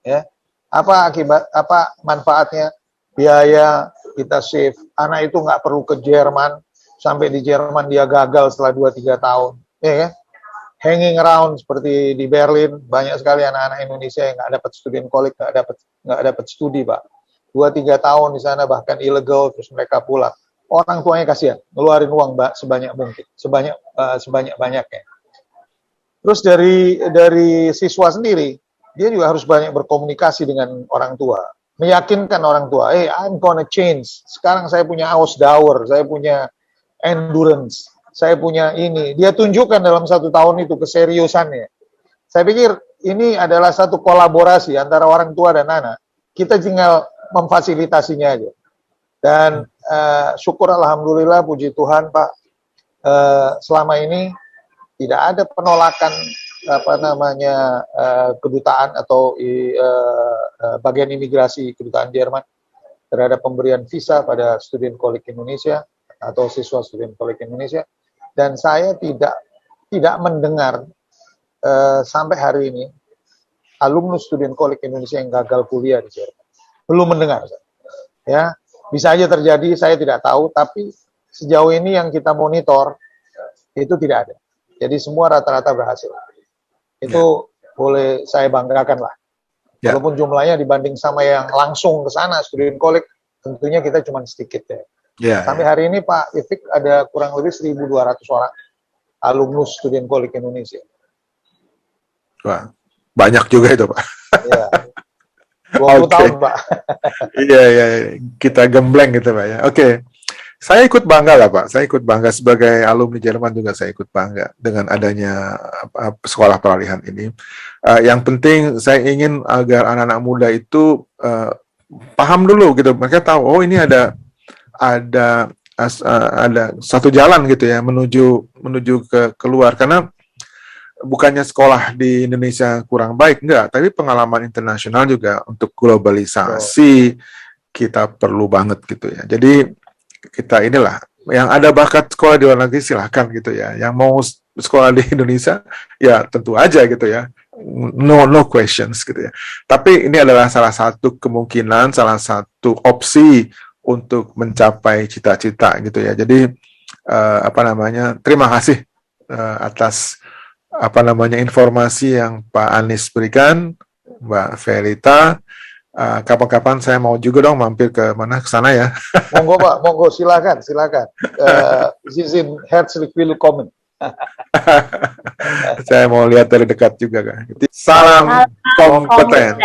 Ya, apa manfaatnya? Biaya kita save. Anak itu nggak perlu ke Jerman, sampai di Jerman dia gagal setelah 2-3 tahun. Ya, kan? Hanging around seperti di Berlin, banyak sekali anak-anak Indonesia yang nggak dapat student college, nggak dapat studi, Pak. 2-3 tahun di sana bahkan ilegal, terus mereka pulang. Orang tuanya kasihan, ngeluarin uang sebanyak mungkin, sebanyak-banyaknya. Terus dari siswa sendiri, dia juga harus banyak berkomunikasi dengan orang tua, meyakinkan orang tua, I'm gonna change. Sekarang saya punya Ausdauer, saya punya endurance, saya punya ini. Dia tunjukkan dalam 1 tahun itu keseriusannya. Saya pikir ini adalah satu kolaborasi antara orang tua dan anak. Kita tinggal memfasilitasinya aja. Dan syukur alhamdulillah, puji Tuhan, Pak, selama ini tidak ada penolakan kedutaan atau bagian imigrasi kedutaan Jerman terhadap pemberian visa pada student college Indonesia atau siswa student college Indonesia. Dan saya tidak mendengar sampai hari ini alumnus student college Indonesia yang gagal kuliah di Jerman. Belum mendengar, ya. Bisa aja terjadi, saya tidak tahu, tapi sejauh ini yang kita monitor itu tidak ada. Jadi semua rata-rata berhasil. Itu boleh saya banggakan lah. Walaupun jumlahnya dibanding sama yang langsung ke sana student college, tentunya kita cuma sedikit ya. Sampai hari ini Pak Ifik ada kurang lebih 1.200 orang alumnus student college Indonesia. Wah, banyak juga itu, Pak. Iya. 20 tahun, Pak. Iya, kita gembleng gitu, Pak, ya. Oke. Saya ikut bangga lah, Pak. Saya ikut bangga sebagai alumni Jerman juga, saya ikut bangga dengan adanya sekolah peralihan ini. Yang penting saya ingin agar anak-anak muda itu paham dulu gitu. Mereka tahu, oh ini ada satu jalan gitu ya menuju ke keluar, karena bukannya sekolah di Indonesia kurang baik, enggak, tapi pengalaman internasional juga untuk globalisasi kita perlu banget gitu ya. Jadi kita inilah, yang ada bakat sekolah di luar negeri silahkan gitu ya. Yang mau sekolah di Indonesia ya tentu aja gitu ya. No questions gitu ya. Tapi ini adalah salah satu kemungkinan, salah satu opsi untuk mencapai cita-cita gitu ya. Jadi terima kasih atas informasi yang Pak Anies berikan, Mbak Verita. Kapan-kapan saya mau juga dong mampir ke sana ya. Monggo Pak, monggo, silakan. Sie sind herzlich willkommen. Saya mau lihat dari dekat juga kan. Salam kompeten.